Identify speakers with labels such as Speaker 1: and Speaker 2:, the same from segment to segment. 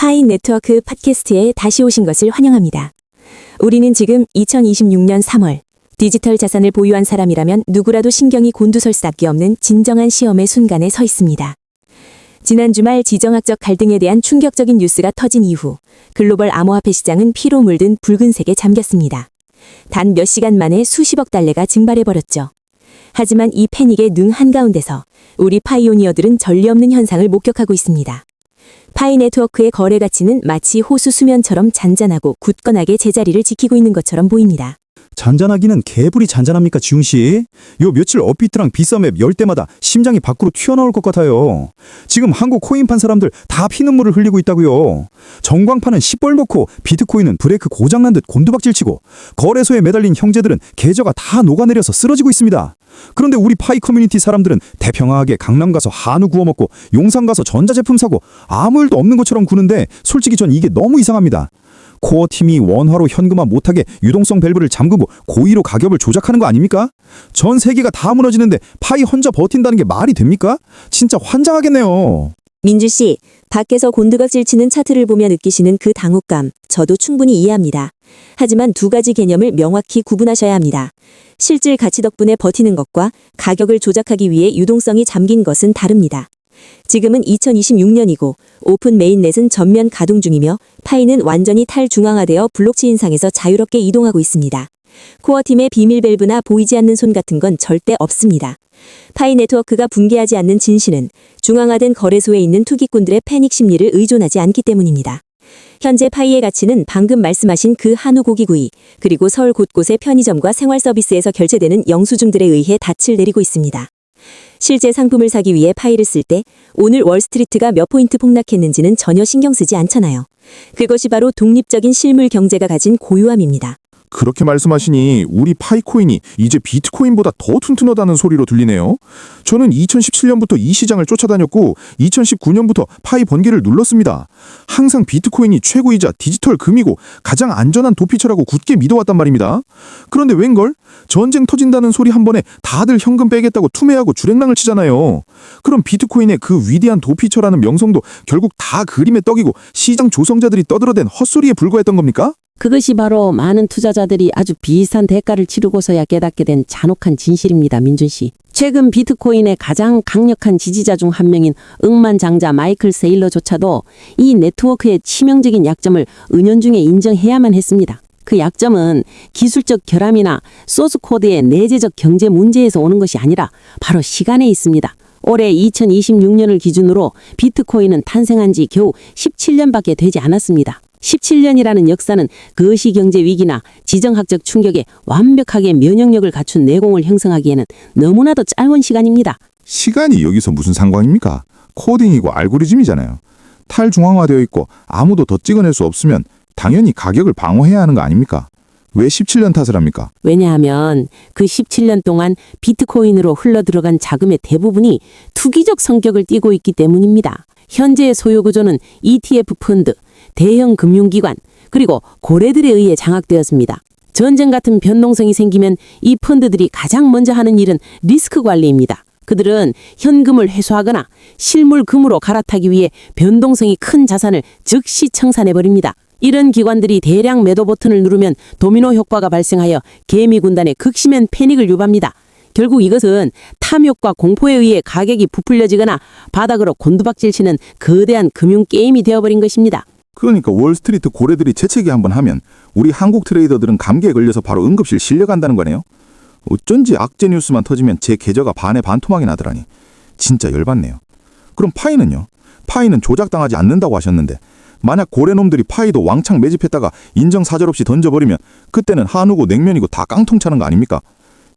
Speaker 1: 파인 네트워크 팟캐스트에 다시 오신 것을 환영합니다. 우리는 지금 2026년 3월 디지털 자산을 보유한 사람이라면 누구라도 신경이 곤두설 수밖에 없는 진정한 시험의 순간에 서 있습니다. 지난 주말 지정학적 갈등에 대한 충격적인 뉴스가 터진 이후 글로벌 암호화폐 시장은 피로 물든 붉은색에 잠겼습니다. 단 몇 시간 만에 수십억 달러가 증발해버렸죠. 하지만 이 패닉의 능 한가운데서 우리 파이오니어들은 전례 없는 현상을 목격하고 있습니다. 파이 네트워크의 거래 가치는 마치 호수 수면처럼 잔잔하고 굳건하게 제자리를 지키고 있는 것처럼 보입니다.
Speaker 2: 잔잔하기는 개불이 잔잔합니까, 지웅씨? 요 며칠 업비트랑 비썸앱 열 때마다 심장이 밖으로 튀어나올 것 같아요. 지금 한국 코인 판 사람들 다 피눈물을 흘리고 있다고요. 정광판은 시뻘 놓고 비트코인은 브레이크 고장난 듯 곤두박질치고 거래소에 매달린 형제들은 계좌가 다 녹아내려서 쓰러지고 있습니다. 그런데 우리 파이 커뮤니티 사람들은 대평화하게 강남 가서 한우 구워 먹고 용산 가서 전자제품 사고 아무 일도 없는 것처럼 구는데 솔직히 전 이게 너무 이상합니다. 코어 팀이 원화로 현금화 못하게 유동성 밸브를 잠그고 고의로 가격을 조작하는 거 아닙니까? 전 세계가 다 무너지는데 파이 혼자 버틴다는 게 말이 됩니까? 진짜 환장하겠네요.
Speaker 1: 민주 씨, 밖에서 곤두박질 치는 차트를 보며 느끼시는 그 당혹감, 저도 충분히 이해합니다. 하지만 두 가지 개념을 명확히 구분하셔야 합니다. 실질 가치 덕분에 버티는 것과 가격을 조작하기 위해 유동성이 잠긴 것은 다릅니다. 지금은 2026년이고 오픈 메인넷은 전면 가동 중이며 파이는 완전히 탈중앙화되어 블록체인상에서 자유롭게 이동하고 있습니다. 코어팀의 비밀 밸브나 보이지 않는 손 같은 건 절대 없습니다. 파이 네트워크가 붕괴하지 않는 진실은 중앙화된 거래소에 있는 투기꾼들의 패닉 심리를 의존하지 않기 때문입니다. 현재 파이의 가치는 방금 말씀하신 그 한우 고기구이, 그리고 서울 곳곳의 편의점과 생활 서비스에서 결제되는 영수증들에 의해 닻을 내리고 있습니다. 실제 상품을 사기 위해 파이를 쓸 때 오늘 월스트리트가 몇 포인트 폭락했는지는 전혀 신경 쓰지 않잖아요. 그것이 바로 독립적인 실물 경제가 가진 고유함입니다.
Speaker 3: 그렇게 말씀하시니 우리 파이코인이 이제 비트코인보다 더 튼튼하다는 소리로 들리네요. 저는 2017년부터 이 시장을 쫓아다녔고 2019년부터 파이 번개를 눌렀습니다. 항상 비트코인이 최고이자 디지털 금이고 가장 안전한 도피처라고 굳게 믿어왔단 말입니다. 그런데 웬걸? 전쟁 터진다는 소리 한 번에 다들 현금 빼겠다고 투매하고 주랭랑을 치잖아요. 그럼 비트코인의 그 위대한 도피처라는 명성도 결국 다 그림의 떡이고 시장 조성자들이 떠들어댄 헛소리에 불과했던 겁니까?
Speaker 4: 그것이 바로 많은 투자자들이 아주 비슷한 대가를 치르고서야 깨닫게 된 잔혹한 진실입니다, 민준 씨. 최근 비트코인의 가장 강력한 지지자 중 한 명인 억만장자 마이클 세일러조차도 이 네트워크의 치명적인 약점을 은연중에 인정해야만 했습니다. 그 약점은 기술적 결함이나 소스 코드의 내재적 경제 문제에서 오는 것이 아니라 바로 시간에 있습니다. 올해 2026년을 기준으로 비트코인은 탄생한 지 겨우 17년밖에 되지 않았습니다. 17년이라는 역사는 거시경제 위기나 지정학적 충격에 완벽하게 면역력을 갖춘 내공을 형성하기에는 너무나도 짧은 시간입니다.
Speaker 3: 시간이 여기서 무슨 상관입니까? 코딩이고 알고리즘이잖아요. 탈중앙화되어 있고 아무도 더 찍어낼 수 없으면 당연히 가격을 방어해야 하는 거 아닙니까? 왜 17년 탓을 합니까?
Speaker 4: 왜냐하면 그 17년 동안 비트코인으로 흘러들어간 자금의 대부분이 투기적 성격을 띠고 있기 때문입니다. 현재의 소요 구조는 ETF 펀드, 대형 금융기관, 그리고 고래들에 의해 장악되었습니다. 전쟁 같은 변동성이 생기면 이 펀드들이 가장 먼저 하는 일은 리스크 관리입니다. 그들은 현금을 회수하거나 실물 금으로 갈아타기 위해 변동성이 큰 자산을 즉시 청산해버립니다. 이런 기관들이 대량 매도 버튼을 누르면 도미노 효과가 발생하여 개미 군단의 극심한 패닉을 유발합니다. 결국 이것은 탐욕과 공포에 의해 가격이 부풀려지거나 바닥으로 곤두박질치는 거대한 금융 게임이 되어버린 것입니다.
Speaker 3: 그러니까 월스트리트 고래들이 재채기 한번 하면 우리 한국 트레이더들은 감기에 걸려서 바로 응급실 실려간다는 거네요. 어쩐지 악재 뉴스만 터지면 제 계좌가 반에 반토막이 나더라니. 진짜 열받네요. 그럼 파이는요? 파이는 조작당하지 않는다고 하셨는데 만약 고래놈들이 파이도 왕창 매집했다가 인정사절 없이 던져버리면 그때는 한우고 냉면이고 다 깡통 차는 거 아닙니까?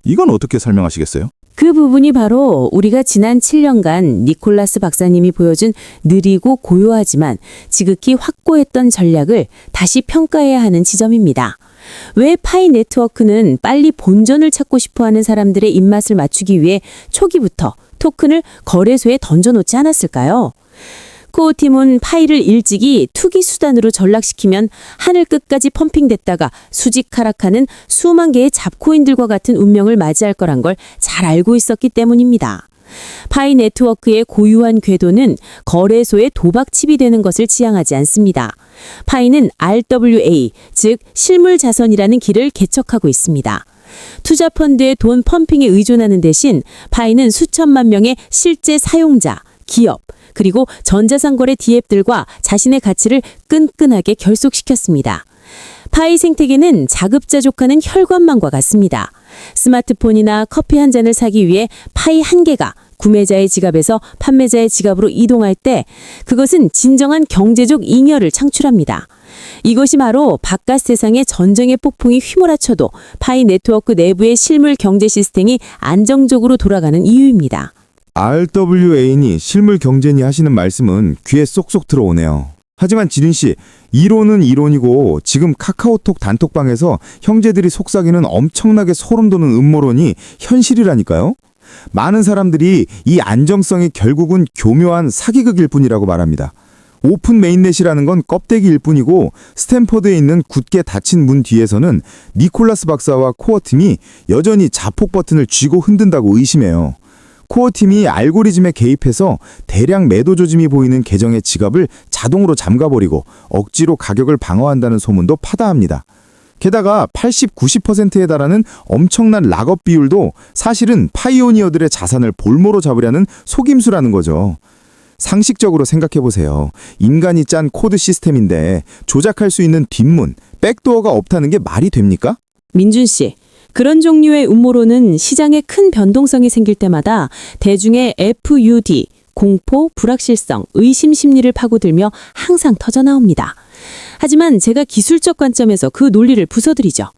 Speaker 3: 이건 어떻게 설명하시겠어요?
Speaker 1: 그 부분이 바로 우리가 지난 7년간 니콜라스 박사님이 보여준 느리고 고요하지만 지극히 확고했던 전략을 다시 평가해야 하는 지점입니다. 왜 파이 네트워크는 빨리 본전을 찾고 싶어하는 사람들의 입맛을 맞추기 위해 초기부터 토큰을 거래소에 던져놓지 않았을까요? 코어팀은 파이를 일찍이 투기 수단으로 전락시키면 하늘 끝까지 펌핑됐다가 수직 하락하는 수만 개의 잡코인들과 같은 운명을 맞이할 거란 걸 잘 알고 있었기 때문입니다.
Speaker 4: 파이 네트워크의 고유한 궤도는 거래소의 도박칩이 되는 것을 지향하지 않습니다. 파이는 RWA, 즉 실물 자선이라는 길을 개척하고 있습니다. 투자 펀드의 돈 펌핑에 의존하는 대신 파이는 수천만 명의 실제 사용자, 기업, 그리고 전자상거래 디앱들과 자신의 가치를 끈끈하게 결속시켰습니다. 파이 생태계는 자급자족하는 혈관망과 같습니다. 스마트폰이나 커피 한 잔을 사기 위해 파이 한 개가 구매자의 지갑에서 판매자의 지갑으로 이동할 때 그것은 진정한 경제적 잉여를 창출합니다. 이것이 바로 바깥 세상의 전쟁의 폭풍이 휘몰아쳐도 파이 네트워크 내부의 실물 경제 시스템이 안정적으로 돌아가는 이유입니다.
Speaker 2: RWA니 실물 경제니 하시는 말씀은 귀에 쏙쏙 들어오네요. 하지만 지린 씨, 이론은 이론이고 지금 카카오톡 단톡방에서 형제들이 속삭이는 엄청나게 소름 돋는 음모론이 현실이라니까요. 많은 사람들이 이 안정성이 결국은 교묘한 사기극일 뿐이라고 말합니다. 오픈 메인넷이라는 건 껍데기일 뿐이고 스탠퍼드에 있는 굳게 닫힌 문 뒤에서는 니콜라스 박사와 코어팀이 여전히 자폭 버튼을 쥐고 흔든다고 의심해요. 코어팀이 알고리즘에 개입해서 대량 매도 조짐이 보이는 계정의 지갑을 자동으로 잠가버리고 억지로 가격을 방어한다는 소문도 파다합니다. 게다가 80, 90%에 달하는 엄청난 락업 비율도 사실은 파이오니어들의 자산을 볼모로 잡으려는 속임수라는 거죠. 상식적으로 생각해보세요. 인간이 짠 코드 시스템인데 조작할 수 있는 뒷문, 백도어가 없다는 게 말이 됩니까?
Speaker 4: 민준 씨, 그런 종류의 음모론은 시장에 큰 변동성이 생길 때마다 대중의 FUD, 공포, 불확실성, 의심 심리를 파고들며 항상 터져나옵니다. 하지만 제가 기술적 관점에서 그 논리를 부숴드리죠.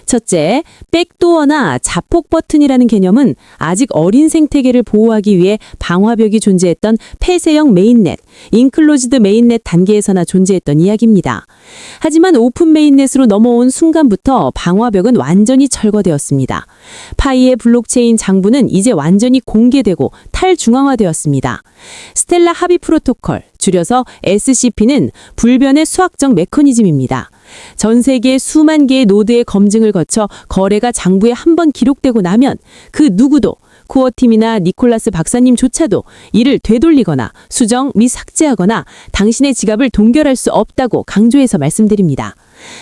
Speaker 4: 첫째, 백도어나 자폭 버튼이라는 개념은 아직 어린 생태계를 보호하기 위해 방화벽이 존재했던 폐쇄형 메인넷, 인클로즈드 메인넷 단계에서나 존재했던 이야기입니다. 하지만 오픈 메인넷으로 넘어온 순간부터 방화벽은 완전히 철거되었습니다. 파이의 블록체인 장부는 이제 완전히 공개되고 탈중앙화되었습니다. 스텔라 합의 프로토콜, 줄여서 SCP는 불변의 수학적 메커니즘입니다. 전 세계 수만 개의 노드의 검증을 거쳐 거래가 장부에 한 번 기록되고 나면 그 누구도 코어팀이나 니콜라스 박사님조차도 이를 되돌리거나 수정 및 삭제하거나 당신의 지갑을 동결할 수 없다고 강조해서 말씀드립니다.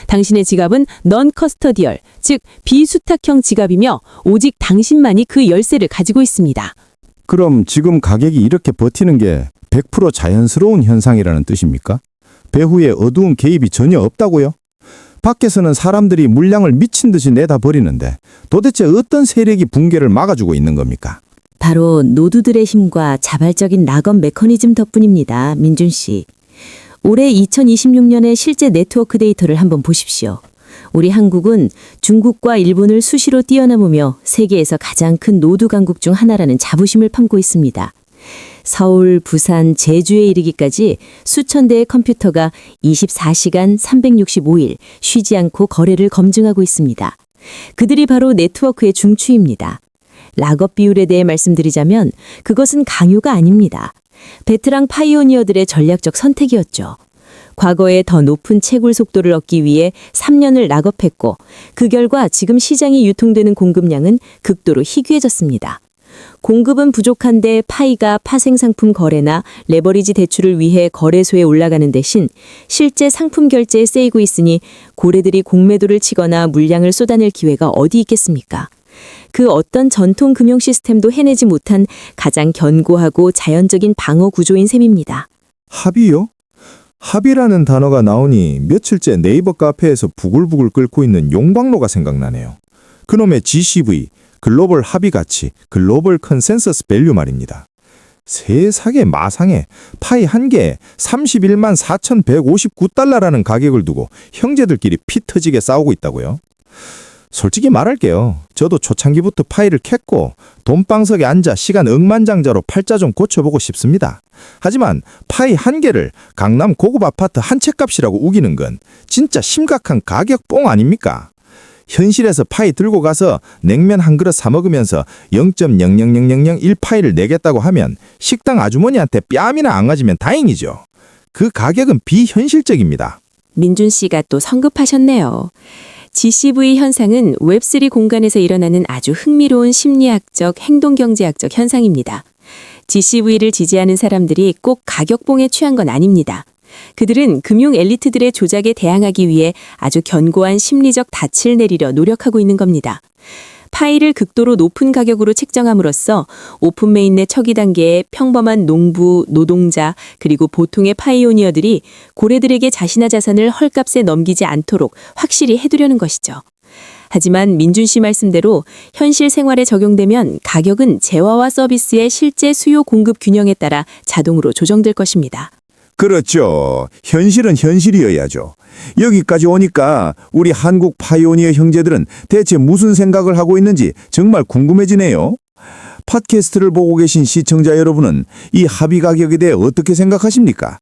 Speaker 4: 당신의 지갑은 넌 커스터디얼, 즉 비수탁형 지갑이며 오직 당신만이 그 열쇠를 가지고 있습니다.
Speaker 5: 그럼 지금 가격이 이렇게 버티는 게 100% 자연스러운 현상이라는 뜻입니까? 배후에 어두운 개입이 전혀 없다고요? 밖에서는 사람들이 물량을 미친 듯이 내다 버리는데 도대체 어떤 세력이 붕괴를 막아주고 있는 겁니까?
Speaker 1: 바로 노드들의 힘과 자발적인 락업 메커니즘 덕분입니다. 민준 씨. 올해 2026년의 실제 네트워크 데이터를 한번 보십시오. 우리 한국은 중국과 일본을 수시로 뛰어넘으며 세계에서 가장 큰 노드 강국 중 하나라는 자부심을 품고 있습니다. 서울, 부산, 제주에 이르기까지 수천 대의 컴퓨터가 24시간 365일 쉬지 않고 거래를 검증하고 있습니다. 그들이 바로 네트워크의 중추입니다. 락업 비율에 대해 말씀드리자면 그것은 강요가 아닙니다. 베테랑 파이오니어들의 전략적 선택이었죠. 과거에 더 높은 채굴 속도를 얻기 위해 3년을 락업했고 그 결과 지금 시장이 유통되는 공급량은 극도로 희귀해졌습니다. 공급은 부족한데 파이가 파생상품 거래나 레버리지 대출을 위해 거래소에 올라가는 대신 실제 상품 결제에 쓰이고 있으니 고래들이 공매도를 치거나 물량을 쏟아낼 기회가 어디 있겠습니까? 그 어떤 전통 금융 시스템도 해내지 못한 가장 견고하고 자연적인 방어 구조인 셈입니다.
Speaker 5: 합의요? 합의라는 단어가 나오니 며칠째 네이버 카페에서 부글부글 끓고 있는 용광로가 생각나네요. 그놈의 GCV, 글로벌 합의 가치, 글로벌 컨센서스 밸류 말입니다. 세상에 마상에 파이 한 개에 31만 4,159달러라는 가격을 두고 형제들끼리 피 터지게 싸우고 있다고요. 솔직히 말할게요. 저도 초창기부터 파이를 캤고 돈방석에 앉아 시간 억만장자로 팔자 좀 고쳐보고 싶습니다. 하지만 파이 한 개를 강남 고급 아파트 한 채 값이라고 우기는 건 진짜 심각한 가격 뽕 아닙니까? 현실에서 파이 들고 가서 냉면 한 그릇 사 먹으면서 0.00001파이를 내겠다고 하면 식당 아주머니한테 뺨이나 안 맞으면 다행이죠. 그 가격은 비현실적입니다.
Speaker 1: 민준 씨가 또 성급하셨네요. GCV 현상은 웹3 공간에서 일어나는 아주 흥미로운 심리학적, 행동경제학적 현상입니다. GCV를 지지하는 사람들이 꼭 가격봉에 취한 건 아닙니다. 그들은 금융 엘리트들의 조작에 대항하기 위해 아주 견고한 심리적 닻을 내리려 노력하고 있는 겁니다. 파이를 극도로 높은 가격으로 책정함으로써 오픈 메인넷 초기 단계의 평범한 농부, 노동자, 그리고 보통의 파이오니어들이 고래들에게 자신의 자산을 헐값에 넘기지 않도록 확실히 해두려는 것이죠. 하지만 민준 씨 말씀대로 현실 생활에 적용되면 가격은 재화와 서비스의 실제 수요 공급 균형에 따라 자동으로 조정될 것입니다.
Speaker 5: 그렇죠. 현실은 현실이어야죠. 여기까지 오니까 우리 한국 파이오니어 형제들은 대체 무슨 생각을 하고 있는지 정말 궁금해지네요. 팟캐스트를 보고 계신 시청자 여러분은 이 합의 가격에 대해 어떻게 생각하십니까?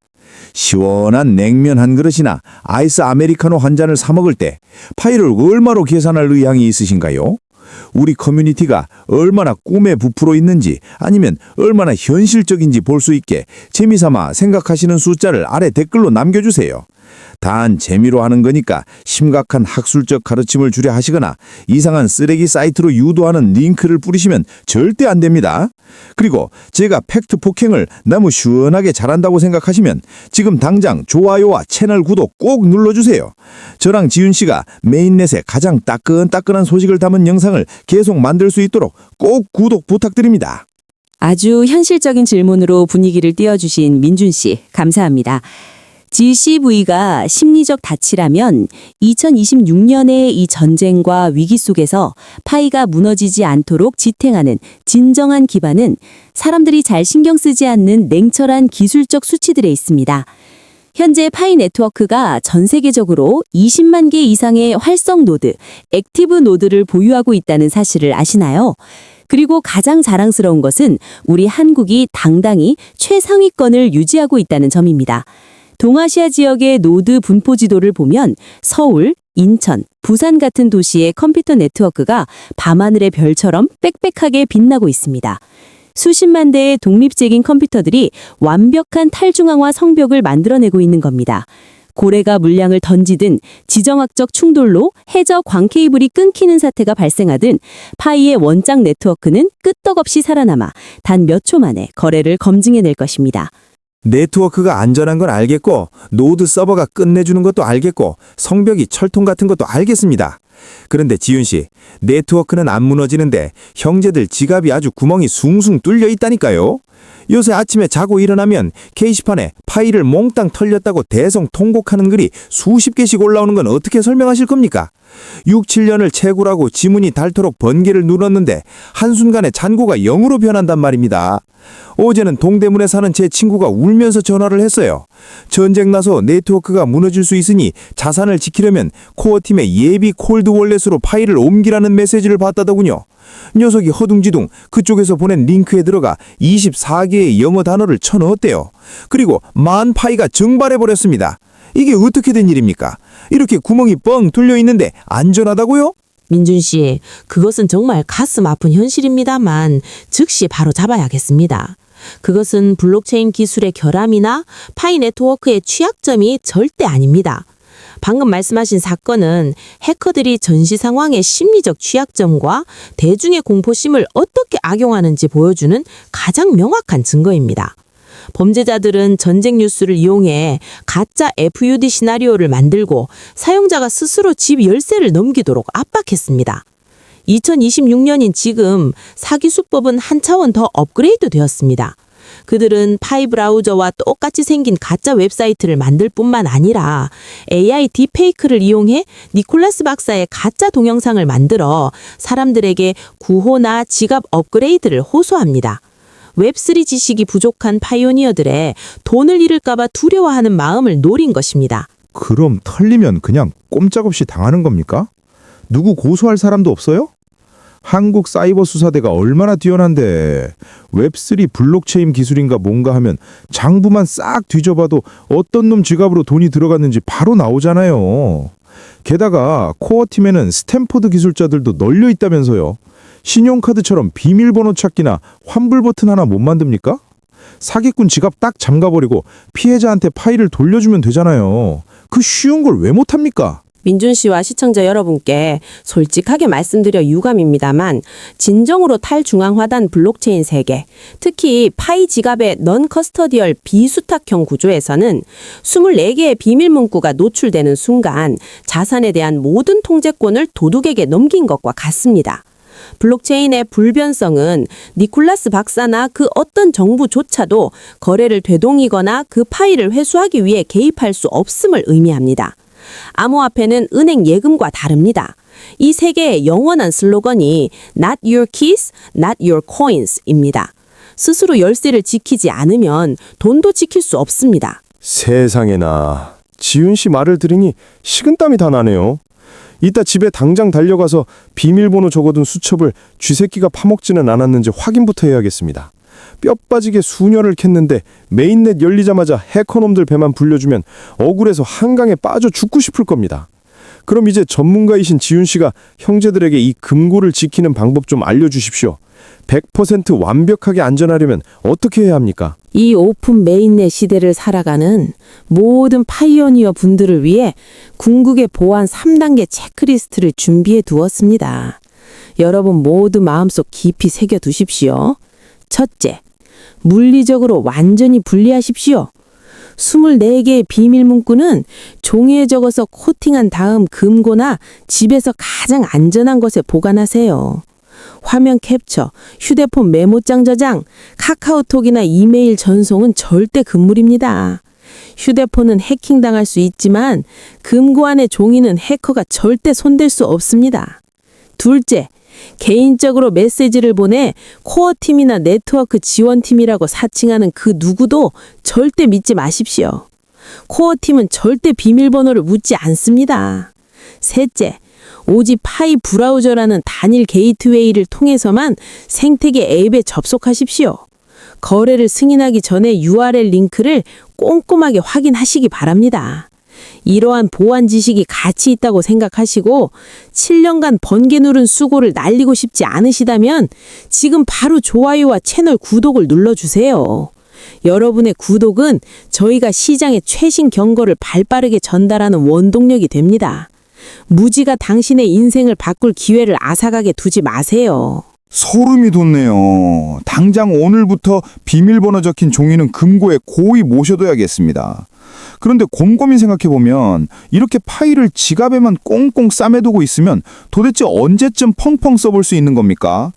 Speaker 5: 시원한 냉면 한 그릇이나 아이스 아메리카노 한 잔을 사 먹을 때 파이를 얼마로 계산할 의향이 있으신가요? 우리 커뮤니티가 얼마나 꿈에 부풀어 있는지 아니면 얼마나 현실적인지 볼 수 있게 재미삼아 생각하시는 숫자를 아래 댓글로 남겨주세요. 단 재미로 하는 거니까 심각한 학술적 가르침을 주려 하시거나 이상한 쓰레기 사이트로 유도하는 링크를 뿌리시면 절대 안 됩니다. 그리고 제가 팩트 폭행을 너무 시원하게 잘한다고 생각하시면 지금 당장 좋아요와 채널 구독 꼭 눌러주세요. 저랑 지윤 씨가 메인넷에 가장 따끈따끈한 소식을 담은 영상을 계속 만들 수 있도록 꼭 구독 부탁드립니다.
Speaker 1: 아주 현실적인 질문으로 분위기를 띄워주신 민준 씨, 감사합니다. GCV가 심리적 닻이라면 2026년의 이 전쟁과 위기 속에서 파이가 무너지지 않도록 지탱하는 진정한 기반은 사람들이 잘 신경 쓰지 않는 냉철한 기술적 수치들에 있습니다. 현재 파이 네트워크가 전 세계적으로 20만 개 이상의 활성 노드, 액티브 노드를 보유하고 있다는 사실을 아시나요? 그리고 가장 자랑스러운 것은 우리 한국이 당당히 최상위권을 유지하고 있다는 점입니다. 동아시아 지역의 노드 분포 지도를 보면 서울, 인천, 부산 같은 도시의 컴퓨터 네트워크가 밤하늘의 별처럼 빽빽하게 빛나고 있습니다. 수십만 대의 독립적인 컴퓨터들이 완벽한 탈중앙화 성벽을 만들어내고 있는 겁니다. 고래가 물량을 던지든 지정학적 충돌로 해저 광 케이블이 끊기는 사태가 발생하든 파이의 원장 네트워크는 끄떡없이 살아남아 단 몇 초 만에 거래를 검증해낼 것입니다.
Speaker 5: 네트워크가 안전한 건 알겠고 노드 서버가 끝내주는 것도 알겠고 성벽이 철통 같은 것도 알겠습니다. 그런데 지윤 씨, 네트워크는 안 무너지는데 형제들 지갑이 아주 구멍이 숭숭 뚫려 있다니까요. 요새 아침에 자고 일어나면 게시판에 파이를 몽땅 털렸다고 대성 통곡하는 글이 수십 개씩 올라오는 건 어떻게 설명하실 겁니까? 6, 7년을 채굴하고 지문이 닳도록 번개를 눌렀는데 한순간에 잔고가 0으로 변한단 말입니다. 어제는 동대문에 사는 제 친구가 울면서 전화를 했어요. 전쟁 나서 네트워크가 무너질 수 있으니 자산을 지키려면 코어팀의 예비 콜드월렛으로 파일을 옮기라는 메시지를 받다더군요. 녀석이 허둥지둥 그쪽에서 보낸 링크에 들어가 24개의 영어 단어를 쳐넣었대요. 그리고 만 파이가 증발해버렸습니다. 이게 어떻게 된 일입니까? 이렇게 구멍이 뻥 뚫려 있는데 안전하다고요?
Speaker 4: 민준 씨, 그것은 정말 가슴 아픈 현실입니다만 즉시 바로 잡아야겠습니다. 그것은 블록체인 기술의 결함이나 파이 네트워크의 취약점이 절대 아닙니다. 방금 말씀하신 사건은 해커들이 전시 상황의 심리적 취약점과 대중의 공포심을 어떻게 악용하는지 보여주는 가장 명확한 증거입니다. 범죄자들은 전쟁 뉴스를 이용해 가짜 FUD 시나리오를 만들고 사용자가 스스로 집 열쇠를 넘기도록 압박했습니다. 2026년인 지금 사기 수법은 한 차원 더 업그레이드 되었습니다. 그들은 파이 브라우저와 똑같이 생긴 가짜 웹사이트를 만들 뿐만 아니라 AI 딥페이크를 이용해 니콜라스 박사의 가짜 동영상을 만들어 사람들에게 구호나 지갑 업그레이드를 호소합니다. 웹3 지식이 부족한 파이오니어들의 돈을 잃을까봐 두려워하는 마음을 노린 것입니다.
Speaker 5: 그럼 털리면 그냥 꼼짝없이 당하는 겁니까? 누구 고소할 사람도 없어요? 한국 사이버 수사대가 얼마나 뛰어난데 웹3 블록체인 기술인가 뭔가 하면 장부만 싹 뒤져봐도 어떤 놈 지갑으로 돈이 들어갔는지 바로 나오잖아요. 게다가 코어팀에는 스탠포드 기술자들도 널려 있다면서요. 신용카드처럼 비밀번호 찾기나 환불 버튼 하나 못 만듭니까? 사기꾼 지갑 딱 잠가버리고 피해자한테 파일을 돌려주면 되잖아요. 그 쉬운 걸 왜 못합니까?
Speaker 4: 민준 씨와 시청자 여러분께 솔직하게 말씀드려 유감입니다만 진정으로 탈중앙화단 블록체인 세계, 특히 파이 지갑의 넌 커스터디얼 비수탁형 구조에서는 24개의 비밀 문구가 노출되는 순간 자산에 대한 모든 통제권을 도둑에게 넘긴 것과 같습니다. 블록체인의 불변성은 니콜라스 박사나 그 어떤 정부조차도 거래를 되동이거나 그 파일을 회수하기 위해 개입할 수 없음을 의미합니다. 암호화폐는 은행 예금과 다릅니다. 이 세계의 영원한 슬로건이 Not your keys, not your coins입니다. 스스로 열쇠를 지키지 않으면 돈도 지킬 수 없습니다.
Speaker 6: 세상에나, 지훈 씨 말을 들으니 식은땀이 다 나네요. 이따 집에 당장 달려가서 비밀번호 적어둔 수첩을 쥐새끼가 파먹지는 않았는지 확인부터 해야겠습니다. 뼈 빠지게 수녀를 캤는데 메인넷 열리자마자 해커놈들 배만 불려주면 억울해서 한강에 빠져 죽고 싶을 겁니다. 그럼 이제 전문가이신 지훈 씨가 형제들에게 이 금고를 지키는 방법 좀 알려주십시오. 100% 완벽하게 안전하려면 어떻게 해야 합니까?
Speaker 4: 이 오픈 메인넷 시대를 살아가는 모든 파이오니어 분들을 위해 궁극의 보안 3단계 체크리스트를 준비해 두었습니다. 여러분 모두 마음속 깊이 새겨 두십시오. 첫째, 물리적으로 완전히 분리하십시오. 24개의 비밀 문구는 종이에 적어서 코팅한 다음 금고나 집에서 가장 안전한 곳에 보관하세요. 화면 캡처, 휴대폰 메모장 저장, 카카오톡이나 이메일 전송은 절대 금물입니다. 휴대폰은 해킹당할 수 있지만 금고 안의 종이는 해커가 절대 손댈 수 없습니다. 둘째, 개인적으로 메시지를 보내 코어팀이나 네트워크 지원팀이라고 사칭하는 그 누구도 절대 믿지 마십시오. 코어팀은 절대 비밀번호를 묻지 않습니다. 셋째, 오직 파이 브라우저라는 단일 게이트웨이를 통해서만 생태계 앱에 접속하십시오. 거래를 승인하기 전에 URL 링크를 꼼꼼하게 확인하시기 바랍니다. 이러한 보안 지식이 가치 있다고 생각하시고 7년간 번개 누른 수고를 날리고 싶지 않으시다면 지금 바로 좋아요와 채널 구독을 눌러주세요. 여러분의 구독은 저희가 시장의 최신 경고를 발빠르게 전달하는 원동력이 됩니다. 무지가 당신의 인생을 바꿀 기회를 앗아가게 두지 마세요.
Speaker 3: 소름이 돋네요. 당장 오늘부터 비밀번호 적힌 종이는 금고에 고이 모셔둬야겠습니다. 그런데 곰곰이 생각해보면 이렇게 파일을 지갑에만 꽁꽁 싸매두고 있으면 도대체 언제쯤 펑펑 써볼 수 있는 겁니까?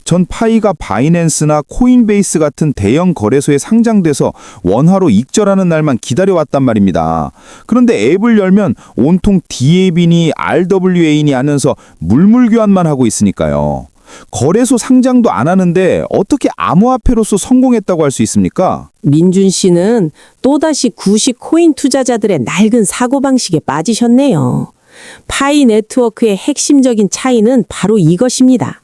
Speaker 3: 전 파이가 바이낸스나 코인베이스 같은 대형 거래소에 상장돼서 원화로 익절하는 날만 기다려왔단 말입니다. 그런데 앱을 열면 온통 DAB니 RWA니 하면서 물물교환만 하고 있으니까요. 거래소 상장도 안 하는데 어떻게 암호화폐로서 성공했다고 할 수 있습니까?
Speaker 4: 민준 씨는 또다시 구식 코인 투자자들의 낡은 사고방식에 빠지셨네요. 파이 네트워크의 핵심적인 차이는 바로 이것입니다.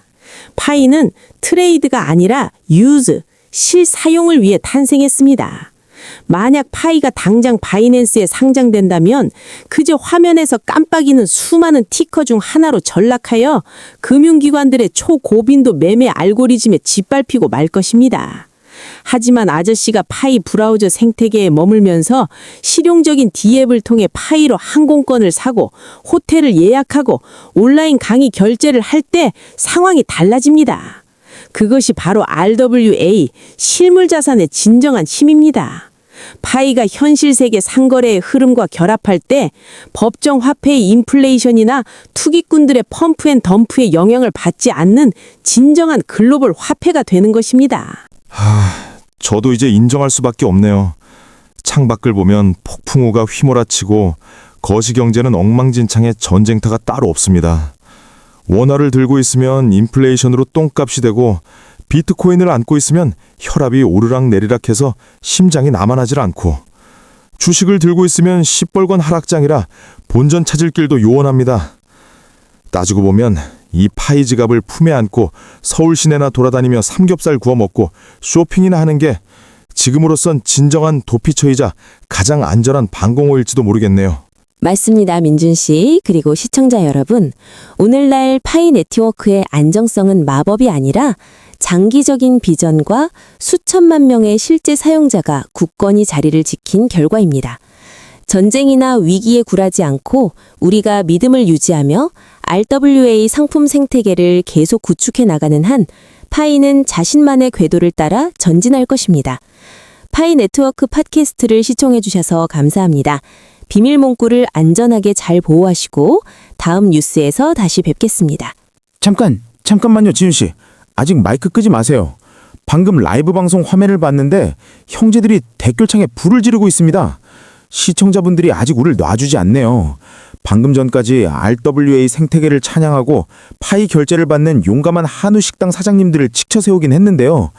Speaker 4: 파이는 트레이드가 아니라 유즈, 실사용을 위해 탄생했습니다. 만약 파이가 당장 바이낸스에 상장된다면 그저 화면에서 깜빡이는 수많은 티커 중 하나로 전락하여 금융기관들의 초고빈도 매매 알고리즘에 짓밟히고 말 것입니다. 하지만 아저씨가 파이 브라우저 생태계에 머물면서 실용적인 D앱을 통해 파이로 항공권을 사고 호텔을 예약하고 온라인 강의 결제를 할 때 상황이 달라집니다. 그것이 바로 RWA, 실물자산의 진정한 힘입니다. 파이가 현실 세계 상거래의 흐름과 결합할 때 법정 화폐의 인플레이션이나 투기꾼들의 펌프앤덤프의 영향을 받지 않는 진정한 글로벌 화폐가 되는 것입니다.
Speaker 3: 저도 이제 인정할 수밖에 없네요. 창밖을 보면 폭풍우가 휘몰아치고 거시경제는 엉망진창의 전쟁터가 따로 없습니다. 원화를 들고 있으면 인플레이션으로 똥값이 되고 비트코인을 안고 있으면 혈압이 오르락내리락 해서 심장이 나만하질 않고 주식을 들고 있으면 시뻘건 하락장이라 본전 찾을 길도 요원합니다. 따지고 보면 이 파이 지갑을 품에 안고 서울 시내나 돌아다니며 삼겹살 구워 먹고 쇼핑이나 하는 게 지금으로선 진정한 도피처이자 가장 안전한 방공호일지도 모르겠네요.
Speaker 1: 맞습니다, 민준 씨. 그리고 시청자 여러분, 오늘날 파이 네트워크의 안정성은 마법이 아니라 장기적인 비전과 수천만 명의 실제 사용자가 굳건히 자리를 지킨 결과입니다. 전쟁이나 위기에 굴하지 않고 우리가 믿음을 유지하며 RWA 상품 생태계를 계속 구축해 나가는 한 파이는 자신만의 궤도를 따라 전진할 것입니다. 파이 네트워크 팟캐스트를 시청해 주셔서 감사합니다. 비밀 문구를 안전하게 잘 보호하시고 다음 뉴스에서 다시 뵙겠습니다.
Speaker 7: 잠깐만요, 지윤 씨. 아직 마이크 끄지 마세요. 방금 라이브 방송 화면을 봤는데 형제들이 댓글창에 불을 지르고 있습니다. 시청자분들이 아직 우리를 놔주지 않네요. 방금 전까지 RWA 생태계를 찬양하고 파이 결제를 받는 용감한 한우 식당 사장님들을 치켜 세우긴 했는데요.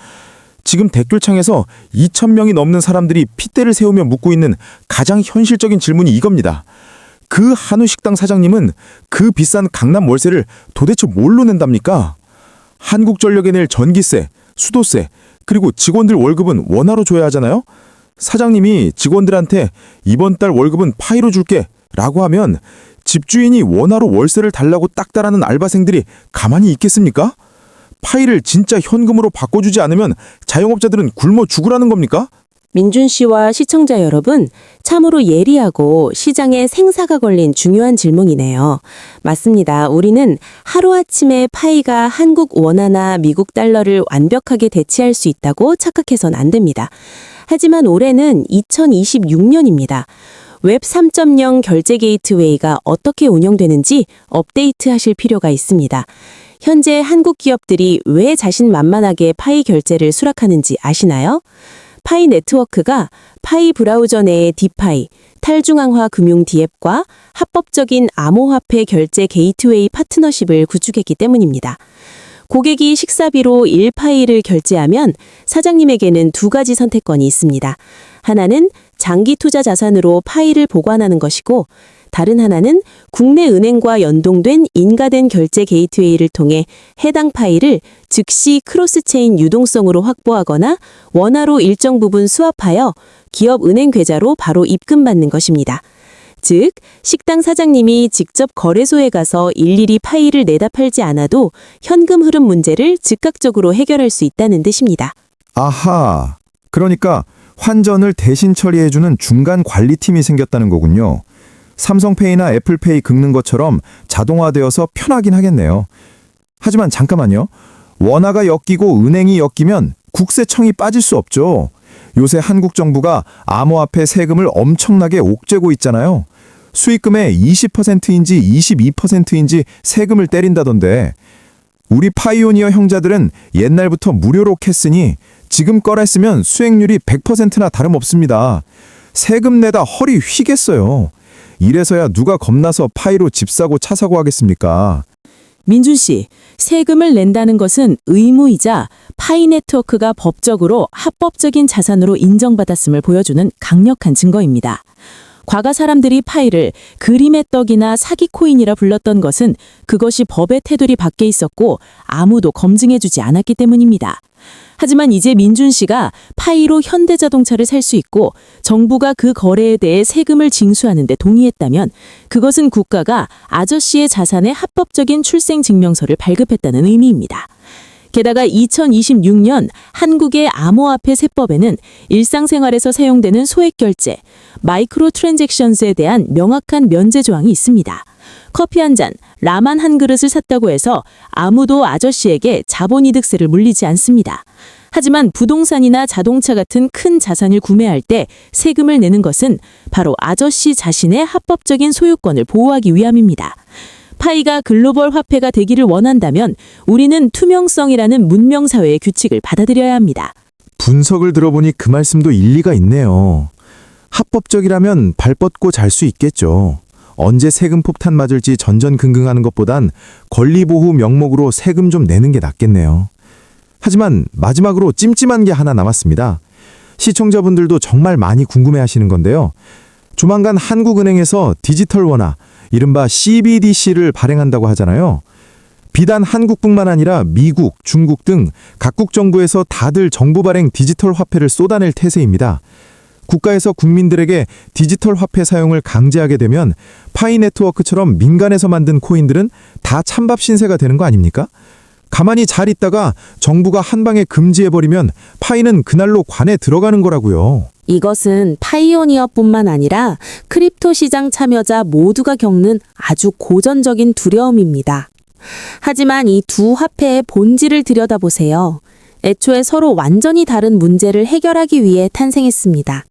Speaker 7: 지금 댓글창에서 2,000명이 넘는 사람들이 핏대를 세우며 묻고 있는 가장 현실적인 질문이 이겁니다. 그 한우 식당 사장님은 그 비싼 강남 월세를 도대체 뭘로 낸답니까? 한국전력에 낼 전기세, 수도세, 그리고 직원들 월급은 원화로 줘야 하잖아요? 사장님이 직원들한테 이번 달 월급은 파이로 줄게 라고 하면 집주인이 원화로 월세를 달라고 딱따라는 알바생들이 가만히 있겠습니까? 파이를 진짜 현금으로 바꿔주지 않으면 자영업자들은 굶어 죽으라는 겁니까?
Speaker 4: 민준 씨와 시청자 여러분, 참으로 예리하고 시장에 생사가 걸린 중요한 질문이네요. 맞습니다. 우리는 하루아침에 파이가 한국 원화나 미국 달러를 완벽하게 대체할 수 있다고 착각해선 안 됩니다. 하지만 올해는 2026년입니다. 웹 3.0 결제 게이트웨이가 어떻게 운영되는지 업데이트하실 필요가 있습니다. 현재 한국 기업들이 왜 자신만만하게 파이 결제를 수락하는지 아시나요? 파이 네트워크가 파이 브라우저 내의 디파이, 탈중앙화 금융 디앱과 합법적인 암호화폐 결제 게이트웨이 파트너십을 구축했기 때문입니다. 고객이 식사비로 1파이를 결제하면 사장님에게는 두 가지 선택권이 있습니다. 하나는 장기 투자 자산으로 파이를 보관하는 것이고, 다른 하나는 국내 은행과 연동된 인가된 결제 게이트웨이를 통해 해당 파이를 즉시 크로스체인 유동성으로 확보하거나 원화로 일정 부분 수합하여 기업 은행 계좌로 바로 입금받는 것입니다. 즉, 식당 사장님이 직접 거래소에 가서 일일이 파이를 내다 팔지 않아도 현금 흐름 문제를 즉각적으로 해결할 수 있다는 뜻입니다.
Speaker 5: 아하, 그러니까 환전을 대신 처리해주는 중간 관리팀이 생겼다는 거군요. 삼성페이나 애플페이 긁는 것처럼 자동화되어서 편하긴 하겠네요. 하지만 잠깐만요. 원화가 엮이고 은행이 엮이면 국세청이 빠질 수 없죠. 요새 한국 정부가 암호화폐 세금을 엄청나게 옥죄고 있잖아요. 수익금의 20%인지 22%인지 세금을 때린다던데, 우리 파이오니어 형제들은 옛날부터 무료로 캤으니 지금 꺼냈으면 수익률이 100%나 다름없습니다. 세금 내다 허리 휘겠어요. 이래서야 누가 겁나서 파이로 집 사고 차 사고 하겠습니까?
Speaker 4: 민준 씨, 세금을 낸다는 것은 의무이자 파이 네트워크가 법적으로 합법적인 자산으로 인정받았음을 보여주는 강력한 증거입니다. 과거 사람들이 파이를 그림의 떡이나 사기 코인이라 불렀던 것은 그것이 법의 테두리 밖에 있었고 아무도 검증해주지 않았기 때문입니다. 하지만 이제 민준 씨가 파이로 현대자동차를 살 수 있고 정부가 그 거래에 대해 세금을 징수하는 데 동의했다면 그것은 국가가 아저씨의 자산의 합법적인 출생증명서를 발급했다는 의미입니다. 게다가 2026년 한국의 암호화폐 세법에는 일상생활에서 사용되는 소액결제, 마이크로 트랜잭션스에 대한 명확한 면제 조항이 있습니다. 커피 한 잔, 라면 한 그릇을 샀다고 해서 아무도 아저씨에게 자본이득세를 물리지 않습니다. 하지만 부동산이나 자동차 같은 큰 자산을 구매할 때 세금을 내는 것은 바로 아저씨 자신의 합법적인 소유권을 보호하기 위함입니다. 파이가 글로벌 화폐가 되기를 원한다면 우리는 투명성이라는 문명사회의 규칙을 받아들여야 합니다.
Speaker 5: 분석을 들어보니 그 말씀도 일리가 있네요. 합법적이라면 발 뻗고 잘 수 있겠죠. 언제 세금 폭탄 맞을지 전전긍긍하는 것보단 권리보호 명목으로 세금 좀 내는 게 낫겠네요. 하지만 마지막으로 찜찜한 게 하나 남았습니다. 시청자분들도 정말 많이 궁금해하시는 건데요. 조만간 한국은행에서 디지털 원화, 이른바 CBDC를 발행한다고 하잖아요. 비단 한국뿐만 아니라 미국, 중국 등 각국 정부에서 다들 정부 발행 디지털 화폐를 쏟아낼 태세입니다. 국가에서 국민들에게 디지털 화폐 사용을 강제하게 되면 파이 네트워크처럼 민간에서 만든 코인들은 다 찬밥 신세가 되는 거 아닙니까? 가만히 잘 있다가 정부가 한 방에 금지해버리면 파이는 그날로 관에 들어가는 거라고요.
Speaker 4: 이것은 파이오니어뿐만 아니라 크립토 시장 참여자 모두가 겪는 아주 고전적인 두려움입니다. 하지만 이 두 화폐의 본질을 들여다보세요. 애초에 서로 완전히 다른 문제를 해결하기 위해 탄생했습니다.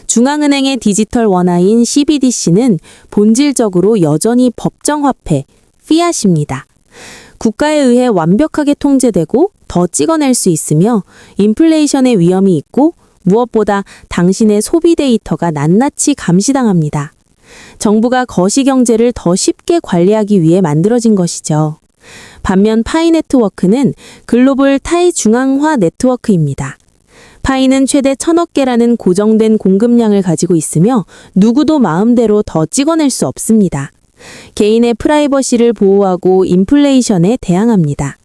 Speaker 4: 중앙은행의 디지털 원화인 CBDC는 본질적으로 여전히 법정화폐, 피앗입니다. 국가에 의해 완벽하게 통제되고 더 찍어낼 수 있으며 인플레이션의 위험이 있고 무엇보다 당신의 소비 데이터가 낱낱이 감시당합니다. 정부가 거시경제를 더 쉽게 관리하기 위해 만들어진 것이죠. 반면 파이 네트워크는 글로벌 타이중앙화 네트워크입니다. 파이는 최대 1000억 개라는 고정된 공급량을 가지고 있으며 누구도 마음대로 더 찍어낼 수 없습니다. 개인의 프라이버시를 보호하고 인플레이션에 대항합니다.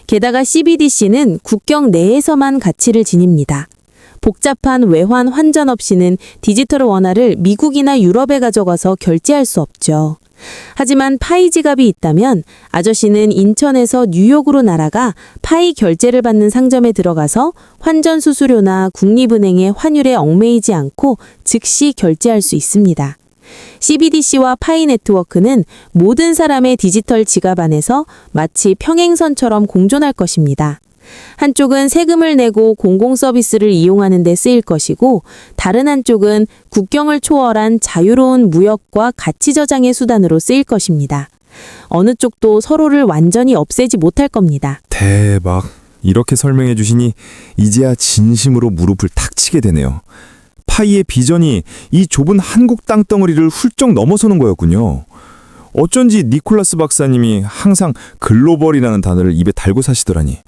Speaker 4: 게다가 CBDC는 국경 내에서만 가치를 지닙니다. 복잡한 외환 환전 없이는 디지털 원화를 미국이나 유럽에 가져가서 결제할 수 없죠. 하지만 파이 지갑이 있다면 아저씨는 인천에서 뉴욕으로 날아가 파이 결제를 받는 상점에 들어가서 환전 수수료나 국립은행의 환율에 얽매이지 않고 즉시 결제할 수 있습니다. CBDC와 파이 네트워크는 모든 사람의 디지털 지갑 안에서 마치 평행선처럼 공존할 것입니다. 한쪽은 세금을 내고 공공 서비스를 이용하는 데 쓰일 것이고 다른 한쪽은 국경을 초월한 자유로운 무역과 가치 저장의 수단으로 쓰일 것입니다. 어느 쪽도 서로를 완전히 없애지 못할 겁니다.
Speaker 2: 대박. 이렇게 설명해 주시니 이제야 진심으로 무릎을 탁 치게 되네요. 파이의 비전이 이 좁은 한국 땅덩어리를 훌쩍 넘어서는 거였군요. 어쩐지 니콜라스 박사님이 항상 글로벌이라는 단어를 입에 달고 사시더라니.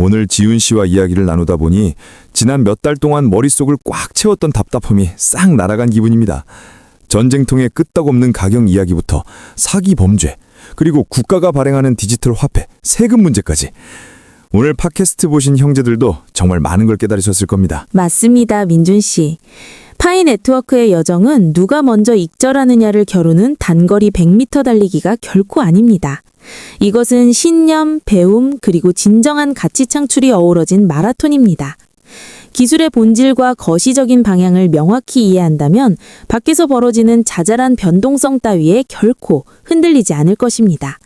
Speaker 2: 오늘 지훈 씨와 이야기를 나누다 보니 지난 몇 달 동안 머릿속을 꽉 채웠던 답답함이 싹 날아간 기분입니다. 전쟁통의 끄떡없는 가격 이야기부터 사기 범죄, 그리고 국가가 발행하는 디지털 화폐, 세금 문제까지. 오늘 팟캐스트 보신 형제들도 정말 많은 걸 깨달으셨을 겁니다.
Speaker 4: 맞습니다, 민준 씨. 파이 네트워크의 여정은 누가 먼저 익절하느냐를 겨루는 단거리 100m 달리기가 결코 아닙니다. 이것은 신념, 배움, 그리고 진정한 가치 창출이 어우러진 마라톤입니다. 기술의 본질과 거시적인 방향을 명확히 이해한다면 밖에서 벌어지는 자잘한 변동성 따위에 결코 흔들리지 않을 것입니다.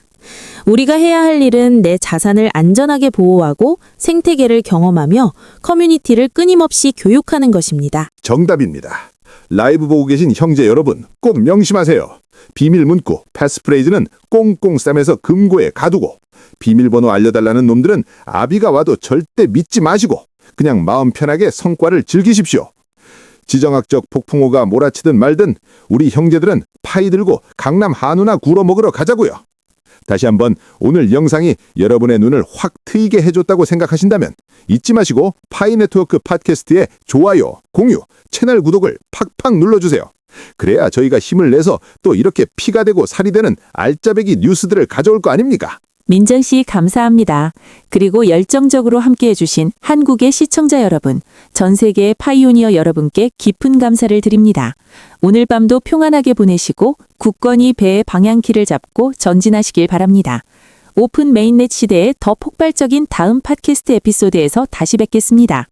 Speaker 4: 우리가 해야 할 일은 내 자산을 안전하게 보호하고 생태계를 경험하며 커뮤니티를 끊임없이 교육하는 것입니다.
Speaker 3: 정답입니다. 라이브 보고 계신 형제 여러분, 꼭 명심하세요. 비밀 문구, 패스프레이즈는 꽁꽁 싸매서 금고에 가두고, 비밀번호 알려달라는 놈들은 아비가 와도 절대 믿지 마시고 그냥 마음 편하게 성과를 즐기십시오. 지정학적 폭풍우가 몰아치든 말든 우리 형제들은 파이 들고 강남 한우나 구워 먹으러 가자고요. 다시 한번 오늘 영상이 여러분의 눈을 확 트이게 해줬다고 생각하신다면 잊지 마시고 파이 네트워크 팟캐스트에 좋아요, 공유, 채널 구독을 팍팍 눌러주세요. 그래야 저희가 힘을 내서 또 이렇게 피가 되고 살이 되는 알짜배기 뉴스들을 가져올 거 아닙니까?
Speaker 1: 민정 씨 감사합니다. 그리고 열정적으로 함께해 주신 한국의 시청자 여러분, 전 세계의 파이오니어 여러분께 깊은 감사를 드립니다. 오늘 밤도 평안하게 보내시고 굳건히 배의 방향키를 잡고 전진하시길 바랍니다. 오픈 메인넷 시대의 더 폭발적인 다음 팟캐스트 에피소드에서 다시 뵙겠습니다.